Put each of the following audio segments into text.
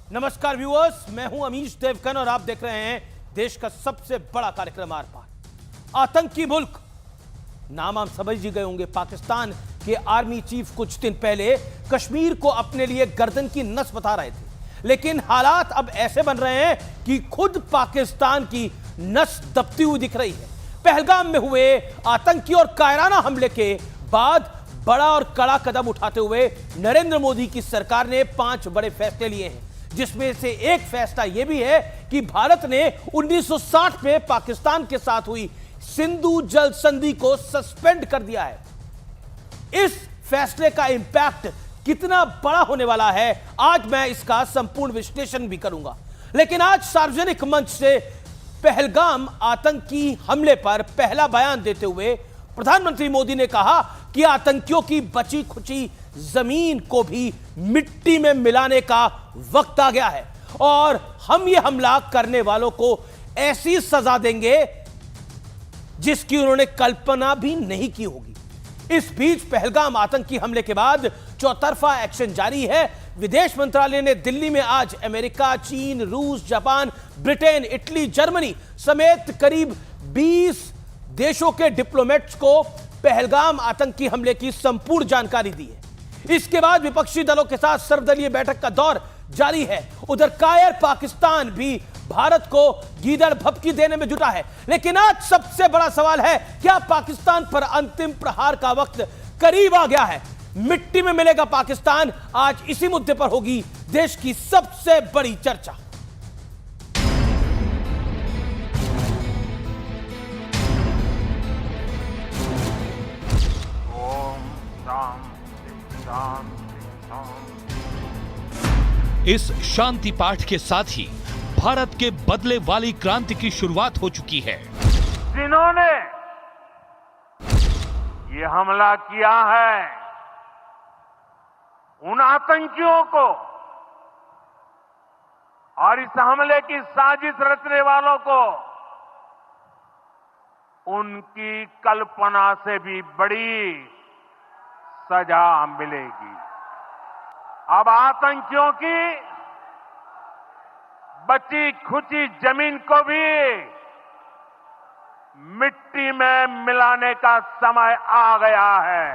नमस्कार व्यूअर्स, मैं हूं अमीश देवगन और आप देख रहे हैं देश का सबसे बड़ा कार्यक्रम आर पार। आतंकी मुल्क नाम आप समझ ही गए होंगे। पाकिस्तान के आर्मी चीफ कुछ दिन पहले कश्मीर को अपने लिए गर्दन की नस बता रहे थे, लेकिन हालात अब ऐसे बन रहे हैं कि खुद पाकिस्तान की नस दबती हुई दिख रही है। पहलगाम में हुए आतंकी और कायराना हमले के बाद बड़ा और कड़ा कदम उठाते हुए नरेंद्र मोदी की सरकार ने 5 बड़े फैसले लिए हैं, जिसमें से एक फैसला यह भी है कि भारत ने 1960 में पाकिस्तान के साथ हुई सिंधु जल संधि को सस्पेंड कर दिया है। इस फैसले का इंपैक्ट कितना बड़ा होने वाला है, आज मैं इसका संपूर्ण विश्लेषण भी करूंगा। लेकिन आज सार्वजनिक मंच से पहलगाम आतंकी हमले पर पहला बयान देते हुए प्रधानमंत्री मोदी ने कहा कि आतंकियों की बची खुची जमीन को भी मिट्टी में मिलाने का वक्त आ गया है और हम ये हमला करने वालों को ऐसी सजा देंगे जिसकी उन्होंने कल्पना भी नहीं की होगी। इस बीच पहलगाम आतंकी हमले के बाद चौतरफा एक्शन जारी है। विदेश मंत्रालय ने दिल्ली में आज अमेरिका, चीन, रूस, जापान, ब्रिटेन, इटली, जर्मनी समेत करीब 20 देशों के डिप्लोमेट्स को पहलगाम आतंकी हमले की संपूर्ण जानकारी दी है। इसके बाद विपक्षी दलों के साथ सर्वदलीय बैठक का दौर जारी है। उधर कायर पाकिस्तान भी भारत को गीदड़ भभकी देने में जुटा है। लेकिन आज सबसे बड़ा सवाल है, क्या पाकिस्तान पर अंतिम प्रहार का वक्त करीब आ गया है? मिट्टी में मिलेगा पाकिस्तान, आज इसी मुद्दे पर होगी देश की सबसे बड़ी चर्चा। इस शांति पाठ के साथ ही भारत के बदले वाली क्रांति की शुरुआत हो चुकी है। जिन्होंने ये हमला किया है, उन आतंकियों को और इस हमले की साजिश रचने वालों को उनकी कल्पना से भी बड़ी सजा मिलेगी। अब आतंकियों की बची खुची जमीन को भी मिट्टी में मिलाने का समय आ गया है।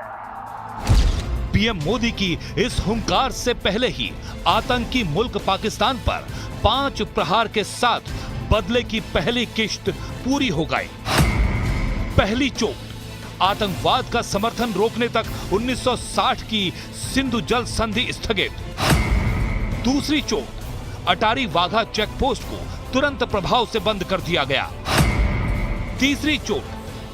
पीएम मोदी की इस हुंकार से पहले ही आतंकी मुल्क पाकिस्तान पर 5 प्रहार के साथ बदले की पहली किश्त पूरी हो गई। पहली चोट आतंकवाद का समर्थन रोकने तक 1960 की सिंधु जल संधि स्थगित। दूसरी चोट अटारी वाघा चेक पोस्ट को तुरंत प्रभाव से बंद कर दिया गया। तीसरी चोट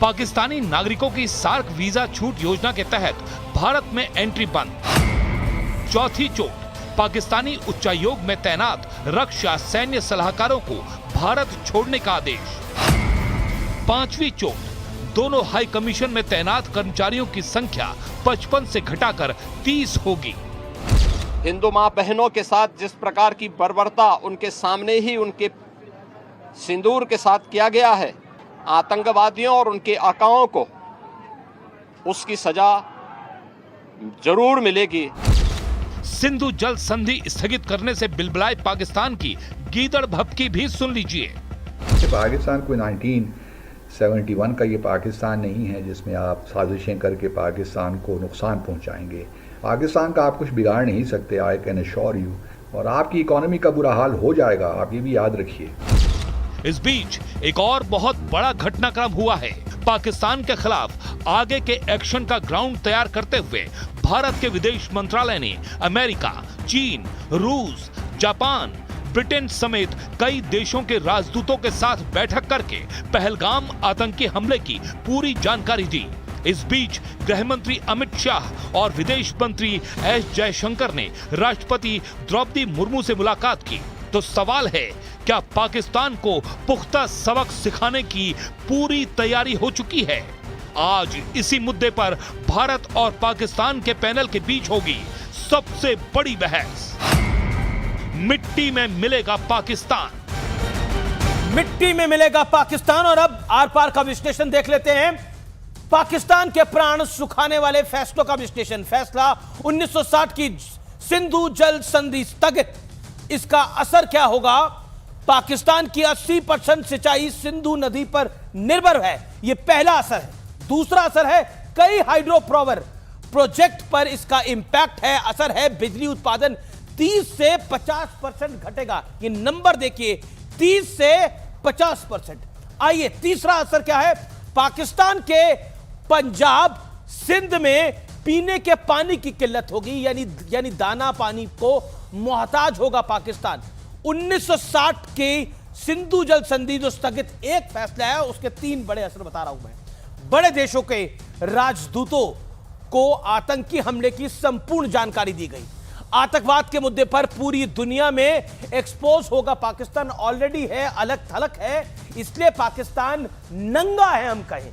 पाकिस्तानी नागरिकों की सार्क वीजा छूट योजना के तहत भारत में एंट्री बंद। चौथी चोट पाकिस्तानी उच्चायोग में तैनात रक्षा सैन्य सलाहकारों को भारत छोड़ने का आदेश। पांचवी चोट दोनों हाई कमीशन में तैनात कर्मचारियों की संख्या 55 से घटाकर 30 होगी। हिंदू मां बहनों के साथ जिस प्रकार की बर्बरता उनके सामने ही उनके सिंदूर के साथ किया गया है, आतंकवादियों और उनके आकाओं को उसकी सजा जरूर मिलेगी। सिंधु जल संधि स्थगित करने से बिलबिलाए पाकिस्तान की गीदड़ भभकी भी सुन लीजिए। पाकिस्तान कोई 1971 का ये पाकिस्तान नहीं है जिसमें आप साजिशें करके पाकिस्तान को नुकसान पहुंचाएंगे। पाकिस्तान का आप कुछ बिगाड़ नहीं सकते, आई कैन अश्योर यू। और आपकी इकोनॉमी का बुरा हाल हो जाएगा, आप ये भी याद रखिए। इस बीच एक और बहुत बड़ा घटनाक्रम हुआ है। पाकिस्तान के खिलाफ आगे के एक्शन का ग्राउंड तैयार करते हुए भारत के विदेश मंत्रालय ने अमेरिका, चीन, रूस, जापान, ब्रिटेन समेत कई देशों के राजदूतों के साथ बैठक करके पहलगाम आतंकी हमले की पूरी जानकारी दी। इस बीच गृह मंत्री अमित शाह और विदेश मंत्री एस जयशंकर ने राष्ट्रपति द्रौपदी मुर्मू से मुलाकात की। तो सवाल है, क्या पाकिस्तान को पुख्ता सबक सिखाने की पूरी तैयारी हो चुकी है? आज इसी मुद्दे पर भारत और पाकिस्तान के पैनल के बीच होगी सबसे बड़ी बहस। मिट्टी में मिलेगा पाकिस्तान। मिट्टी में मिलेगा पाकिस्तान। और अब आर पार का विश्लेषण देख लेते हैं। पाकिस्तान के प्राण सुखाने वाले फैसलों का विश्लेषण। फैसला 1960 की सिंधु जल संधि स्थगित। इसका असर क्या होगा? पाकिस्तान की 80% सिंचाई सिंधु नदी पर निर्भर है, यह पहला असर है। दूसरा असर है कई हाइड्रो पावर प्रोजेक्ट पर इसका इंपैक्ट है, असर है बिजली उत्पादन 30 से 50% घटेगा। ये नंबर देखिए, 30 से 50%। आइए तीसरा असर क्या है? पाकिस्तान के पंजाब सिंध में पीने के पानी की किल्लत होगी, यानी दाना पानी को मोहताज होगा पाकिस्तान। 1960 की सिंधु जल संधि जो स्थगित एक फैसला है, उसके 3 बड़े असर बता रहा हूं मैं। बड़े देशों के राजदूतों को आतंकी हमले की संपूर्ण जानकारी दी गई। आतंकवाद के मुद्दे पर पूरी दुनिया में एक्सपोज होगा पाकिस्तान, ऑलरेडी है, अलग थलग है, इसलिए पाकिस्तान नंगा है हम कहें।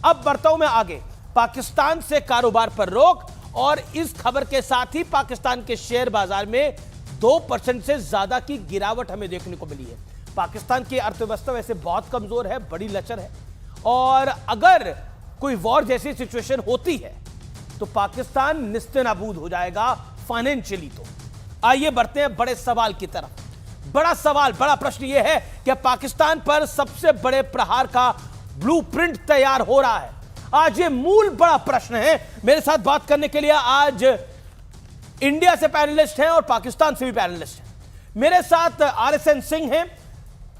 अब बढ़ता हूं मैं आगे। पाकिस्तान से कारोबार पर रोक, और इस खबर के साथ ही पाकिस्तान के शेयर बाजार में 2% से ज्यादा की गिरावट हमें देखने को मिली है। पाकिस्तान की अर्थव्यवस्था वैसे बहुत कमजोर है, बड़ी लचर है, और अगर कोई वॉर जैसी सिचुएशन होती है तो पाकिस्तान निस्तेनाबूद हो जाएगा फाइनेंशियली। तो आइए बढ़ते हैं बड़े सवाल की तरफ। बड़ा सवाल, बड़ा प्रश्न यह है कि पाकिस्तान पर सबसे बड़े प्रहार का ब्लूप्रिंट तैयार हो रहा है। आज ये मूल बड़ा प्रश्न है। मेरे साथ बात करने के लिए आज इंडिया से पैनलिस्ट हैं और पाकिस्तान से भी पैनलिस्ट हैं। मेरे साथ RSN सिंह हैं,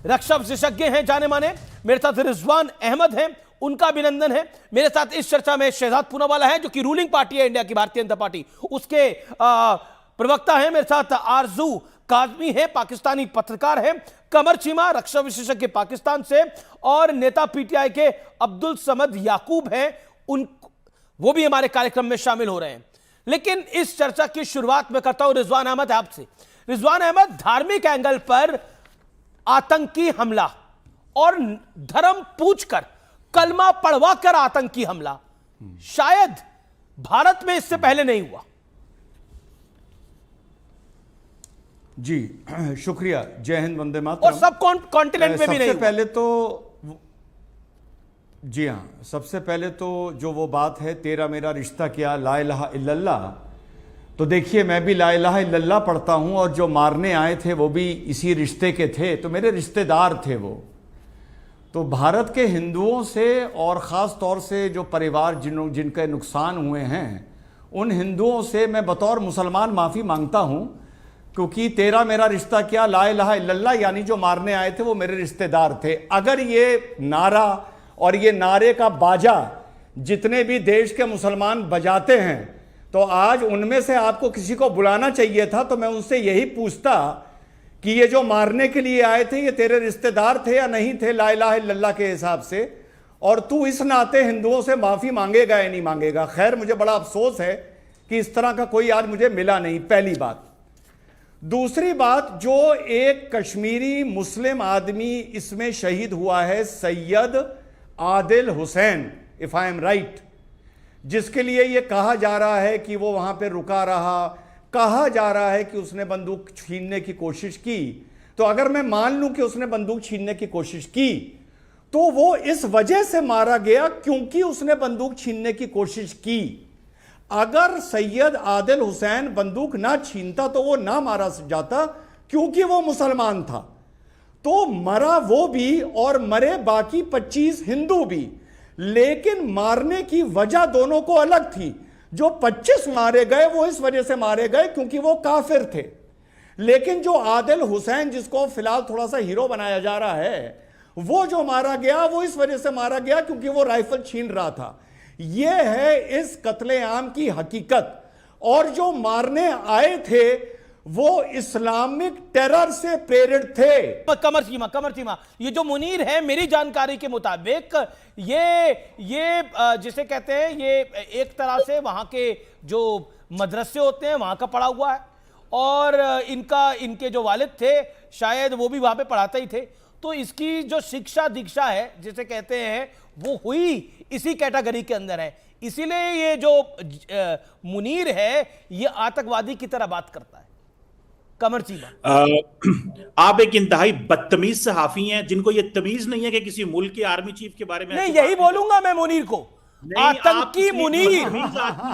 रक्षा विशेषज्ञ हैं जाने माने। मेरे साथ रिजवान अहमद हैं, उनका अभिनंदन है। मेरे साथ इस चर्चा में शहजाद पूनावाला है, जो कि रूलिंग पार्टी है इंडिया की, भारतीय जनता पार्टी, उसके प्रवक्ता हैं। मेरे साथ आरजू काजमी है, पाकिस्तानी पत्रकार हैं। कमर चीमा, रक्षा विशेषज्ञ पाकिस्तान से, और नेता PTI के अब्दुल समद याकूब हैं, वो भी हमारे कार्यक्रम में शामिल हो रहे हैं। लेकिन इस चर्चा की शुरुआत में करता हूं रिजवान अहमद आपसे। रिजवान अहमद, धार्मिक एंगल पर आतंकी हमला और धर्म पूछकर, कलमा पढ़वाकर आतंकी हमला शायद भारत में इससे पहले नहीं हुआ। जी शुक्रिया, जय हिंद, वंदे मातरम। और सब कॉन्टिनेंट में भी नहीं हुआ। पहले तो जी हाँ, सबसे पहले तो जो वो बात है, तेरा मेरा रिश्ता क्या, ला इलाहा इल्लल्लाह, तो देखिए मैं भी ला इलाहा इल्लल्लाह पढ़ता हूं, और जो मारने आए थे वो भी इसी रिश्ते के थे, तो मेरे रिश्तेदार थे वो। तो भारत के हिंदुओं से, और ख़ास तौर से जो परिवार जिनके नुकसान हुए हैं, उन हिंदुओं से मैं बतौर मुसलमान माफ़ी मांगता हूं, क्योंकि तेरा मेरा रिश्ता क्या, ला इलाहा इल्लल्लाह, यानी जो मारने आए थे वो मेरे रिश्तेदार थे। अगर ये नारा और ये नारे का बाजा जितने भी देश के मुसलमान बजाते हैं, तो आज उनमें से आपको किसी को बुलाना चाहिए था, तो मैं उनसे यही पूछता कि ये जो मारने के लिए आए थे, ये तेरे रिश्तेदार थे या नहीं थे ला इलाहा इल्लल्लाह के हिसाब से, और तू इस नाते हिंदुओं से माफ़ी मांगेगा या नहीं मांगेगा। खैर, मुझे बड़ा अफसोस है कि इस तरह का कोई आज मुझे मिला नहीं, पहली बात। दूसरी बात, जो एक कश्मीरी मुस्लिम आदमी इसमें शहीद हुआ है, Syed Adil Hussain, if I am right, जिसके लिए यह कहा जा रहा है कि वो वहां पे रुका रहा, कहा जा रहा है कि उसने बंदूक छीनने की कोशिश की। तो अगर मैं मान लूं कि उसने बंदूक छीनने की कोशिश की, तो वो इस वजह से मारा गया क्योंकि उसने बंदूक छीनने की कोशिश की। अगर सैयद आदिल हुसैन बंदूक ना छीनता तो वो ना मारा जाता, क्योंकि वो मुसलमान था। तो मरा वो भी और मरे बाकी 25 हिंदू भी, लेकिन मारने की वजह दोनों को अलग थी। जो 25 मारे गए वो इस वजह से मारे गए क्योंकि वो काफिर थे, लेकिन जो आदिल हुसैन, जिसको फिलहाल थोड़ा सा हीरो बनाया जा रहा है, वो जो मारा गया वो इस वजह से मारा गया क्योंकि वो राइफल छीन रहा था। यह है इस कत्लेआम की हकीकत। और जो मारने आए थे वो इस्लामिक टेरर से प्रेरित थे। कमर चीमा, ये जो मुनीर है, मेरी जानकारी के मुताबिक ये जिसे कहते हैं, ये एक तरह से वहां के जो मदरसे होते हैं वहां का पढ़ा हुआ है, और इनके जो वालिद थे शायद वो भी वहां पे पढ़ाते ही थे। तो इसकी जो शिक्षा दीक्षा है जिसे कहते हैं, वो हुई इसी कैटेगरी के अंदर है। इसीलिए ये जो मुनीर है ये आतंकवादी की तरह बात करता है। कमर चीमा, आप एक इंतहाई बदतमीज सहाफी हैं जिनको ये तमीज नहीं है कि किसी मुल्क के आर्मी चीफ के बारे में। नहीं, यही बोलूंगा मैं मुनीर को। आतंकी मुनीर,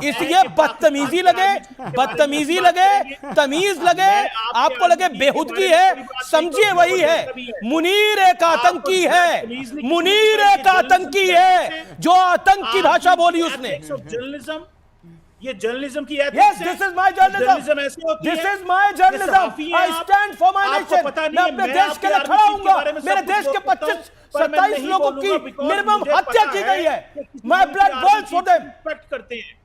इसलिए बदतमीजी लगे, तमीज लगे, आपको लगे बेहुदगी है, समझिए वही है। मुनीर एक आतंकी है, मुनीर एक आतंकी है, जो आतंक की भाषा बोली उसने। जर्नलिज्म, ये जर्नलिज्म की Yes, this is my journalism. This is my journalism. I stand for my nation. मैं अपने देश के लिए खड़ा हूंगा। मेरे देश के 25-27 लोगों की मिनिमम हत्या की गई है। My blood boils for them. Respect करते हैं,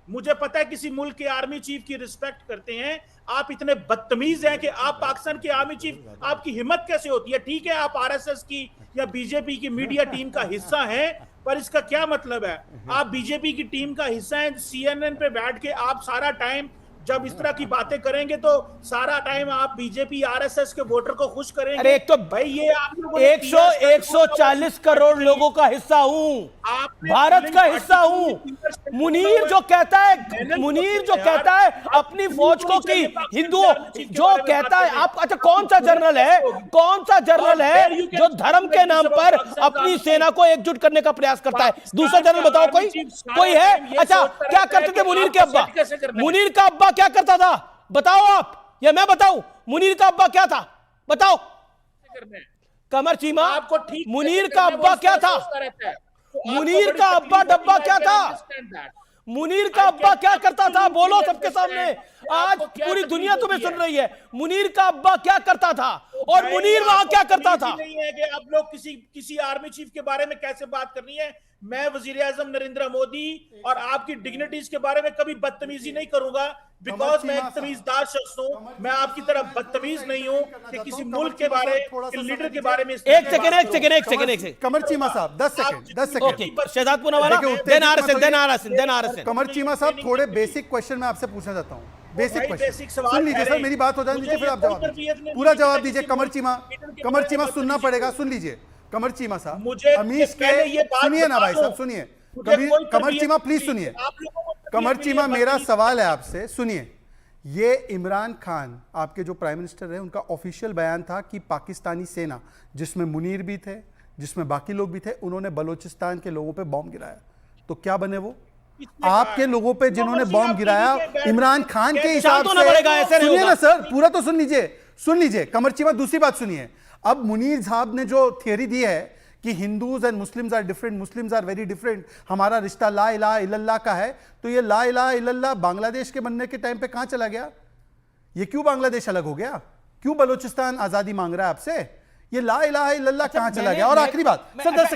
मुझे पता है किसी मुल्क के आर्मी चीफ की रिस्पेक्ट करते हैं। आप इतने बदतमीज हैं कि आप पाकिस्तान के आर्मी चीफ, आपकी हिम्मत कैसे होती है? ठीक है, आप आरएसएस की या बीजेपी की मीडिया टीम का हिस्सा हैं, पर इसका क्या मतलब है? आप बीजेपी की टीम का हिस्सा हैं, सीएनएन पे बैठ के आप सारा टाइम जब इस तरह की बातें करेंगे तो सारा टाइम आप बीजेपी आरएसएस के वोटर को खुश करेंगे। अरे एक तो भाई ये आप 140 करोड़ लोगों का हिस्सा हूं, भारत का हिस्सा हूं। मुनीर जो कहता है अपनी फौज को कि हिंदुओं, जो कहता है आप, अच्छा कौन सा जर्नल है जो धर्म के नाम पर अपनी सेना को एकजुट करने का प्रयास करता है? दूसरा जर्नल बताओ, कोई है? अच्छा क्या करते थे मुनीर के अब्बा? मुनीर का अब्बा क्या करता था बताओ आप, या मैं बताऊं? मुनीर का अब्बा क्या था बताओ? कमर चीमा, मुनीर का अब्बा क्या था? मुनीर का अब्बा डब्बा क्या था? मुनीर का अब्बा क्या करता था? बोलो सबके सामने, आज पूरी दुनिया तुम्हें सुन रही है। मुनीर का अब्बा क्या करता था और मुनीर वहां क्या करता था? नहीं है कि आप लोग किसी आर्मी चीफ के बारे में कैसे बात करनी है। मैं वजीर आजम नरेंद्र मोदी और आपकी डिग्निटीज के बारे में कभी बदतमीजी नहीं करूंगा, बिकॉज मैं एक तमीजदार शख्स हूं। मैं आपकी तरह बदतमीज नहीं हूं कि किसी मुल्क के बारे, लीडर के बारे में। एक सेकंड कमर चीमा साहब 10 second okay, Shehzad Poonawalla, then RSN. Qamar Cheema साहब थोड़े बेसिक क्वेश्चन मैं आपसे पूछना चाहता हूँ। बेसिक क्वेश्चन सुन लीजिए सर, मेरी बात हो जाने दीजिए, फिर आप जवाब दीजिए, पूरा जवाब दीजिए। कमर चीमा सुनना पड़ेगा, सुन लीजिए। कमर चीमा साहब, अमीश के सुनिए ना भाई साहब, सुनिए। कमर चीमा प्लीज सुनिए। कमर चीमा, मेरा सवाल है आपसे, सुनिए। ये इमरान खान आपके जो प्राइम मिनिस्टर है, उनका ऑफिशियल बयान था कि पाकिस्तानी सेना, जिसमें मुनीर भी थे, जिसमें बाकी लोग भी थे, उन्होंने बलूचिस्तान के लोगों पे बॉम्ब गिराया। तो क्या बने वो? आपके लोगों पे जिन्होंने बॉम्ब गिराया इमरान खान के हिसाब से, सुनिए ना सर, पूरा तो सुन लीजिए। कमर चीमा, दूसरी बात सुनिए। अब मुनीर साहब ने जो थियरी दी है कि Hindus and Muslims are different, Muslims are very different, हमारा रिश्ता ला इलाहा इल्लल्लाह का है, तो ये ला इलाहा इल्लल्लाह बांग्लादेश के बनने के टाइम पे कहां चला गया? ये क्यों बांग्लादेश अलग हो गया? क्यों बलूचिस्तान आजादी मांग रहा है आपसे? ये ला इलाहा इल्लल्लाह कहां चला गया? और आखिरी बात सर, 10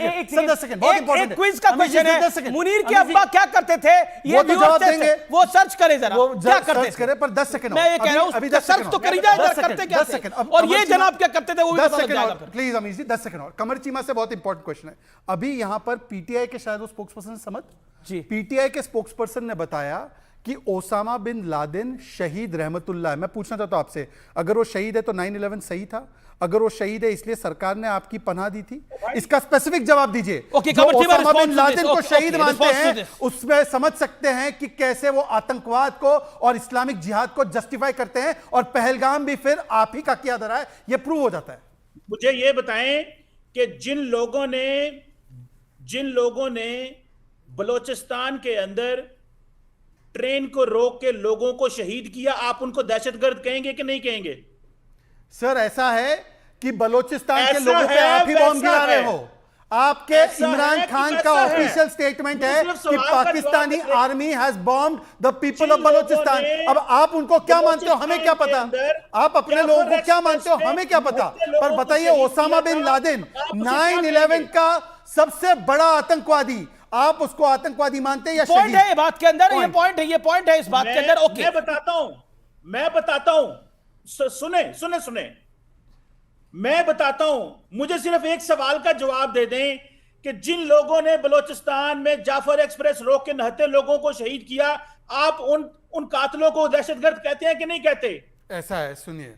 सेकंड बहुत इंपॉर्टेंट है, क्विज का क्वेश्चन है। मुनीर के अब्बा क्या करते थे? ये तो जवाब देंगे, वो सर्च करे जरा, क्या करते सर्च करे, पर 10 सेकंड मैं ये कह रहा हूं, अभी सर्च तो करी जाए, करते क्या थे और ये जनाब क्या करते थे वो भी पता लग जाएगा। प्लीज अमीश जी 10 सेकंड और। कमर चीमा से बहुत इंपॉर्टेंट क्वेश्चन है। अभी यहां पर पीटीआई के शायद वो स्पोक्सपर्सन समझ जी, पीटीआई के स्पोक्सपर्सन ने बताया कि ओसामा बिन लादेन शहीद रहमतुल्लाह। मैं पूछना चाहता हूं आपसे, अगर वो शहीद है तो 9/11 सही था? अगर वो शहीद है इसलिए सरकार ने आपकी पनाह दी थी? इसका स्पेसिफिक जवाब दीजिए। जो ओसामा बिन लादेन को शहीद मानते हैं, उसमें समझ सकते हैं कि कैसे वो आतंकवाद को और इस्लामिक जिहाद को जस्टिफाई करते हैं, और पहलगाम भी फिर आप ही का किया धरा है, ये प्रूव हो जाता है। मुझे ये बताएं कि जिन लोगों ने बलोचिस्तान के अंदर ट्रेन को रोक के लोगों को शहीद किया, आप उनको दहशतगर्द कहेंगे कि नहीं कहेंगे? सर ऐसा है कि बलोचिस्तान के लोगों पे आप ही बॉम्ब गिरा रहे हो। आपके इमरान खान का ऑफिशियल स्टेटमेंट है कि Pakistani army has bombed the people of Balochistan. अब आप उनको क्या मानते हो, हमें क्या पता? आप अपने लोगों को क्या मानते हो, हमें क्या पता? पर बताइए, ओसामा बिन लादेन 9/11 का सबसे बड़ा आतंकवादी, आप उसको आतंकवादी मानते हैं या शहीद? पॉइंट है बात के अंदर, ये पॉइंट है इस बात के अंदर। ओके, मैं बताता हूं, सुने, मैं बताता हूं। मुझे सिर्फ एक सवाल का जवाब दे दें कि जिन लोगों ने बलूचिस्तान में जाफर एक्सप्रेस रोक के नहते लोगों को शहीद किया, आप उन कातलों को दहशतगर्द कहते हैं कि नहीं कहते? ऐसा है, सुनिए,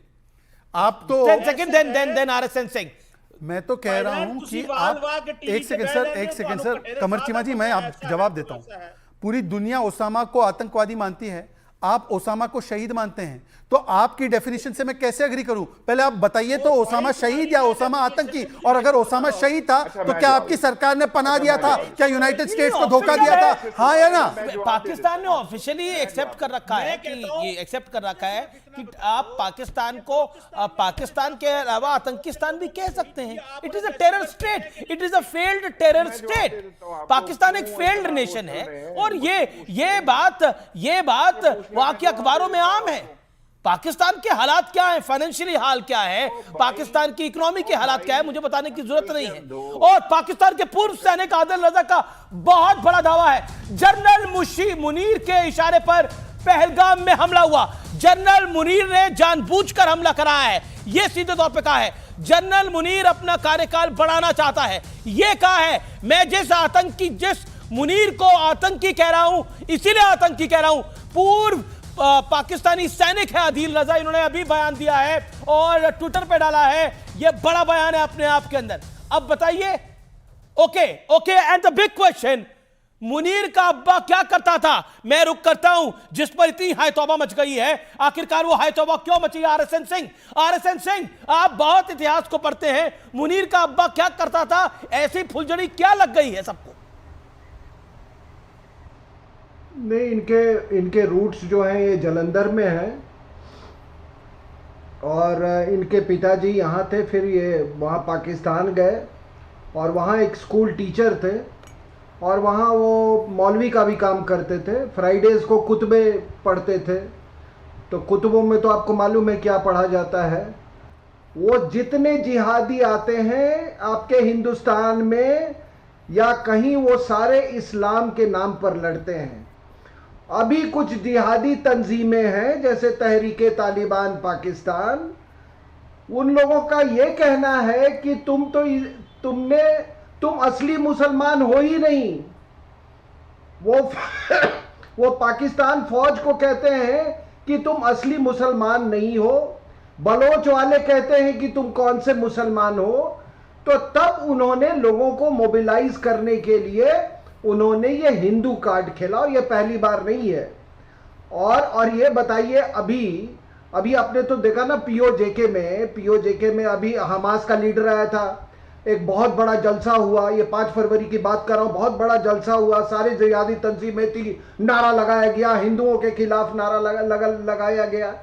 आप तो देन आरएसएन सिंह, मैं तो कह रहा हूं कि आप एक सेकंड सर, कमर चीमा जी, मैं आप जवाब देता हूं। पूरी दुनिया ओसामा को आतंकवादी मानती है, आप ओसामा को शहीद मानते हैं, तो आपकी डेफिनेशन से मैं कैसे एग्री करूं? पहले आप बताइए तो, ओसामा शहीद या ओसामा आतंकी? और अगर ओसामा शहीद था तो क्या आपकी सरकार ने पनाह दिया था? क्या यूनाइटेड स्टेट्स को धोखा दिया था? हाँ या ना? पाकिस्तान ने ऑफिशियली एक्सेप्ट कर रखा है कि ये एक्सेप्ट कर रखा है कि आप पाकिस्तान को पाकिस्तान के अलावा आतंकिस्तान भी कह सकते हैं। It is a terror state, it is a failed terror state. Pakistan एक फेल्ड नेशन है और ये बात वहां के अखबारों में आम है। पाकिस्तान के हालात क्या है, फाइनेंशियली हाल क्या है, पाकिस्तान की इकोनॉमी के हालात क्या है, मुझे बताने की जरूरत नहीं है। और पाकिस्तान के पूर्व सैनिक आदिल रजा का बहुत बड़ा दावा है, जनरल मुनीर के इशारे पर पहलगाम में हमला हुआ। जनरल मुनीर ने जानबूझकर हमला कराया है, यह सीधे तौर पे कहा है। जनरल मुनीर अपना कार्यकाल बढ़ाना चाहता है, यह कहा है। मैं जिस मुनीर को आतंकी कह रहा हूं, इसीलिए आतंकी कह रहा हूं। पूर्व पाकिस्तानी सैनिक है आदिल रजा, इन्होंने अभी बयान दिया है और ट्विटर पे डाला है। यह बड़ा बयान है अपने आप के अंदर। अब बताइए, okay and the big question, Munir का अब्बा क्या करता था? मैं रुक करता हूं जिस पर इतनी हाय तौबा मच गई है। आखिरकार वो हाय तौबा क्यों मची? आरएसएन सिंह, आप बहुत इतिहास को पढ़ते हैं। मुनीर का अब्बा क्या करता था? ऐसी फुलझड़ी क्या लग गई है सबको? नहीं, इनके रूट्स जो हैं ये जलंधर में हैं और इनके पिताजी यहाँ थे, फिर ये वहाँ पाकिस्तान गए और वहाँ एक स्कूल टीचर थे और वहाँ वो मौलवी का भी काम करते थे। फ्राइडेज़ को कुतबे पढ़ते थे, तो कुतबों में तो आपको मालूम है क्या पढ़ा जाता है। वो जितने जिहादी आते हैं आपके हिंदुस्तान में या कहीं, वो सारे इस्लाम के नाम पर लड़ते हैं। अभी कुछ जिहादी तंजीमें हैं जैसे तहरीके तालिबान पाकिस्तान, उन लोगों का ये कहना है कि तुम असली मुसलमान हो ही नहीं। वो पाकिस्तान फौज को कहते हैं कि तुम असली मुसलमान नहीं हो। बलोच वाले कहते हैं कि तुम कौन से मुसलमान हो। तो तब उन्होंने लोगों को मोबिलाइज करने के लिए उन्होंने ये हिंदू कार्ड खेला और ये पहली बार नहीं है। और ये बताइए, अभी आपने तो देखा ना पीओजेके में अभी हमास का लीडर आया था, एक बहुत बड़ा जलसा हुआ। ये 5 फरवरी की बात कर रहा हूं, बहुत बड़ा जलसा हुआ, सारे जिहादी तंजीमें थी, नारा लगाया गया, हिंदुओं के खिलाफ नारा लगाया गया।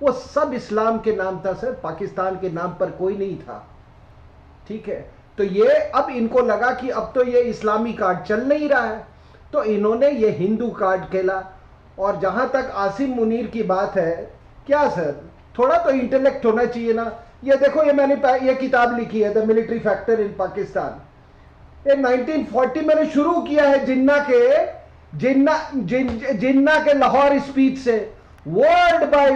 वो सब इस्लाम के नाम था सर, पाकिस्तान के नाम पर कोई नहीं था। ठीक है, तो ये अब इनको लगा कि अब तो ये इस्लामी कार्ड चल नहीं रहा है, तो इन्होंने ये हिंदू कार्ड खेला। और जहां तक आसिम मुनीर की बात है, क्या सर थोड़ा तो इंटेलेक्ट होना चाहिए ना। ये देखो, ये मैंने ये किताब लिखी है, the military factor in Pakistan. ये 1940 मैंने शुरू किया है जिन्ना के लाहौर स्पीच से, वर्ड बाय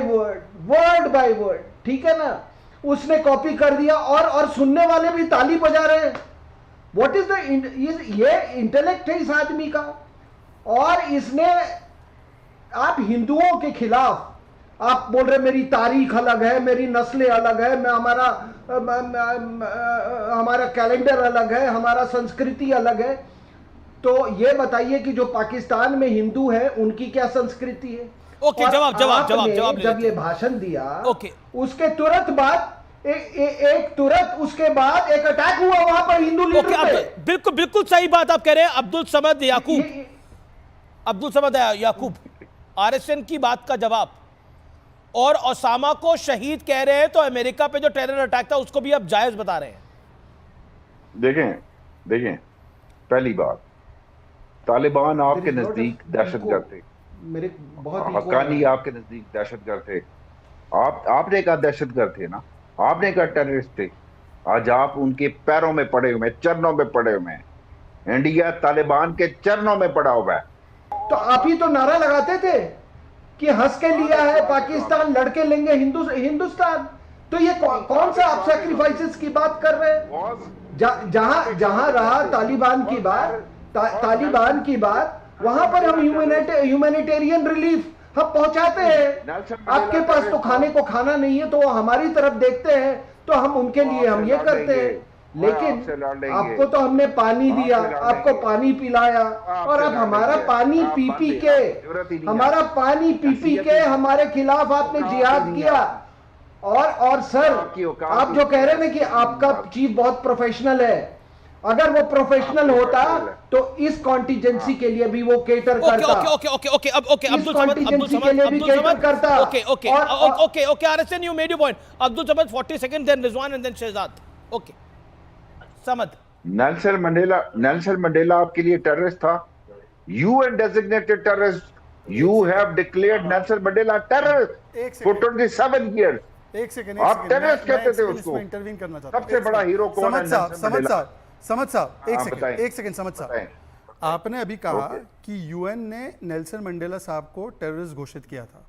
वर्ड, ठीक है ना। उसने कॉपी कर दिया और सुनने वाले भी ताली बजा रहे हैं। व्हाट इज ये इंटेलेक्ट है इस आदमी का। और इसने, आप हिंदुओं के खिलाफ आप बोल रहे मेरी तारीख अलग है, मेरी नस्लें अलग है, हमारा कैलेंडर अलग है, हमारा संस्कृति अलग है। तो ये बताइए कि जो पाकिस्तान में हिंदू है उनकी क्या संस्कृति है? ओके, जवाब जब ये भाषण दिया, उसके तुरंत बाद उसके बाद एक अटैक हुआ वहां पर हिंदू लीडर पे। बिल्कुल सही बात आप कह रहे हैं। अब्दुल समद याकूब, आरएसएन की बात का जवाब। और ओसामा को शहीद कह रहे हैं, तो अमेरिका पे जो टेरर अटैक था उसको भी अब जायज बता रहे हैं। देखें, पहली बात, तालिबान आपके नजदीक दहशतगर्द थे, हक्कानी आपके नजदीक दहशतगर्द थे। आपने कहा दहशतगर्द थे ना, आपने कहा टेररिस्ट थे। आज आप उनके पैरों में पड़े हुए, चरणों में पड़े हुए हैं। इंडिया तालिबान के चरणों में पड़ा हुआ है। तो आप ही तो नारा लगाते थे कि हंस के लिया है पाकिस्तान, लड़के लेंगे हिंदुस्तान। तो ये कौन सा आप सैक्रिफाइसेस की बात कर रहे हैं? जहां रहा तालिबान की बात, वहां पर हम ह्यूमैनिटेरियन रिलीफ हम पहुंचाते हैं। आपके पास तो खाने को खाना नहीं है, तो वो हमारी तरफ देखते हैं, तो हम उनके लिए हम ये करते हैं। लेकिन आपको तो हमने पानी दिया, आपको पानी पिलाया, और अब हमारा पानी पी पी के हमारे खिलाफ आपने जिहाद किया। और सर, आप जो कह रहे हैं ना कि आपका चीफ बहुत प्रोफेशनल है, अगर वो प्रोफेशनल होता तो इस कॉन्टिजेंसी के लिए भी वो केटर करता। ओके अब्दुल समद करता। Okay RSN, you made your point. Abdul Samad 40 second, then Rizwan and then Shahzad. Okay Samad. Nelson Mandela आपके लिए टेररिस्ट था? UN designated terrorist. You have declared Nelson Mandela terrorist for 27 years. एक सेकंड, आप टेररिस्ट कहते थे उसको। इंटरवीन करना चाहता हूं। सबसे बड़ा हीरो कौन है? समझ साहब एक सेकंड समझ साहब, आपने अभी कहा कि यूएन ने नेल्सन मंडेला साहब को टेररिस्ट घोषित किया था।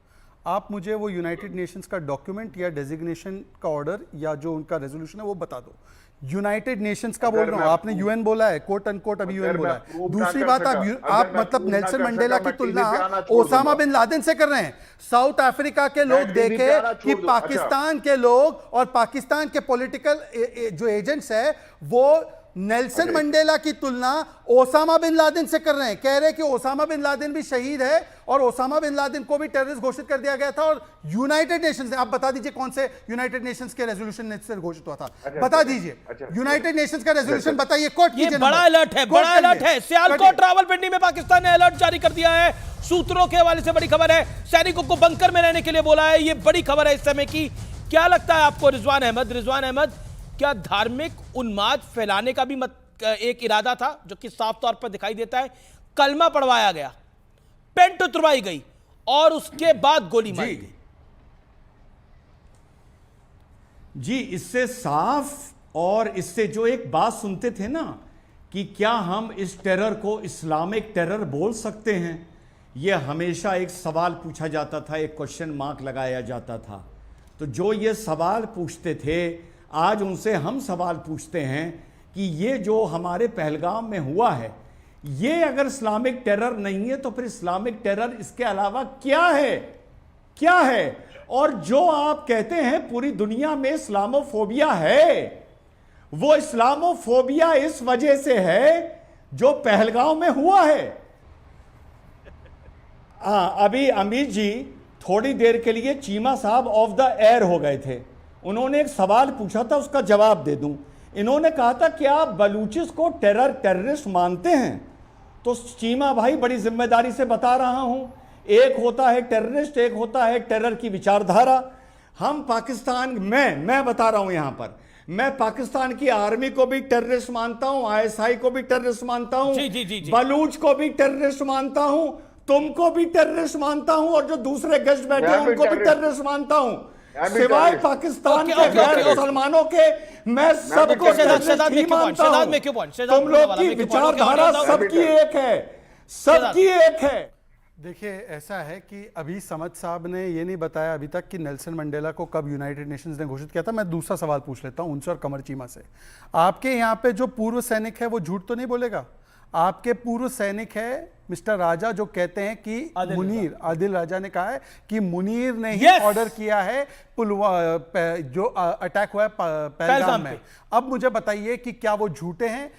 आप मुझे वो यूनाइटेड नेशंस का डॉक्यूमेंट या डेजिग्नेशन का ऑर्डर या जो उनका रेजोल्यूशन है वो बता दो। यूनाइटेड नेशंस का बोल रहा हूं, आपने यूएन बोला है, कोट अनकोट अभी यूएन बोला है। दूसरी बात, आप मतलब नेल्सन मंडेला की तुलना ओसामा बिन लादेन से कर रहे हैं। साउथ अफ्रीका के लोग देखे कि पाकिस्तान के लोग और पाकिस्तान के पॉलिटिकल जो एजेंट्स है वो नेल्सन मंडेला की तुलना ओसामा बिन लादेन से कर रहे हैं। कह रहे हैं कि ओसामा बिन लादेन भी शहीद है और ओसामा बिन लादेन को भी टेररिस्ट घोषित कर दिया गया था। और यूनाइटेड नेशंस ने, आप बता दीजिए कौन से यूनाइटेड नेशंस के रेजोल्यूशन से घोषित हुआ था, बता दीजिए। यूनाइटेड नेशंस का रेजोल्यूशन बताइए। कोर्ट कीजिए। बड़ा अलर्ट है, सियालकोट रावलपिंडी में पाकिस्तान ने अलर्ट जारी कर दिया है। सूत्रों के हवाले से बड़ी खबर है, सैनिकों को बंकर में रहने के लिए बोला है। ये बड़ी खबर है इस समय की। क्या लगता है आपको रिजवान अहमद, क्या धार्मिक उन्माद फैलाने का भी एक इरादा था, जो कि साफ तौर पर दिखाई देता है? कलमा पढ़वाया गया, पेंट उतरवाई गई और उसके बाद गोली मारी गई। जी, इससे साफ, और इससे जो एक बात सुनते थे ना कि क्या हम इस टेरर को इस्लामिक टेरर बोल सकते हैं, यह हमेशा एक सवाल पूछा जाता था, एक क्वेश्चन मार्क लगाया जाता था। तो जो ये सवाल पूछते थे, आज उनसे हम सवाल पूछते हैं कि ये जो हमारे पहलगाम में हुआ है, ये अगर इस्लामिक टेरर नहीं है तो फिर इस्लामिक टेरर इसके अलावा क्या है? और जो आप कहते हैं पूरी दुनिया में इस्लामोफोबिया है, वो इस्लामोफोबिया इस वजह से है जो पहलगाम में हुआ है। अभी अमित जी थोड़ी देर के लिए चीमा साहब ऑफ द एयर हो गए थे। उन्होंने एक सवाल पूछा था, उसका जवाब दे दूं। इन्होंने कहा था कि आप बलूचिस को टेररिस्ट मानते हैं? तो चीमा भाई, बड़ी जिम्मेदारी से बता रहा हूं, एक होता है टेररिस्ट, एक होता है टेरर की विचारधारा। हम पाकिस्तान में, मैं बता रहा हूं यहां पर, मैं पाकिस्तान की आर्मी को भी टेररिस्ट मानता हूं, ISI को भी टेररिस्ट मानता हूं, बलूच को भी टेररिस्ट मानता हूं, तुमको भी टेररिस्ट मानता हूं, और जो दूसरे गेस्ट बैठे हैं उनको भी टेररिस्ट मानता हूं। सिवाय पाकिस्तान के गैर मुसलमानों के मैं सबको टेररिस्ट ही मानता हूं। तुम लोग की विचारधारा सबकी एक है। देखिए, ऐसा है कि अभी समद साहब ने ये नहीं बताया अभी तक कि नेल्सन मंडेला को कब यूनाइटेड नेशंस ने घोषित किया था। मैं दूसरा सवाल पूछ लेता हूं उनसे और कमर चीमा से। आपके यहाँ पे जो पूर्व सैनिक है वो झूठ तो नहीं बोलेगा? आपके पूर्व सैनिक है मिस्टर राजा, जो कहते हैं कि आदिल राजा ने कहा है कि मुनीर ने ही ऑर्डर किया है जो अटैक हुआ है पहलगाम में। अब मुझे बताइए कि क्या वो झूठे हैं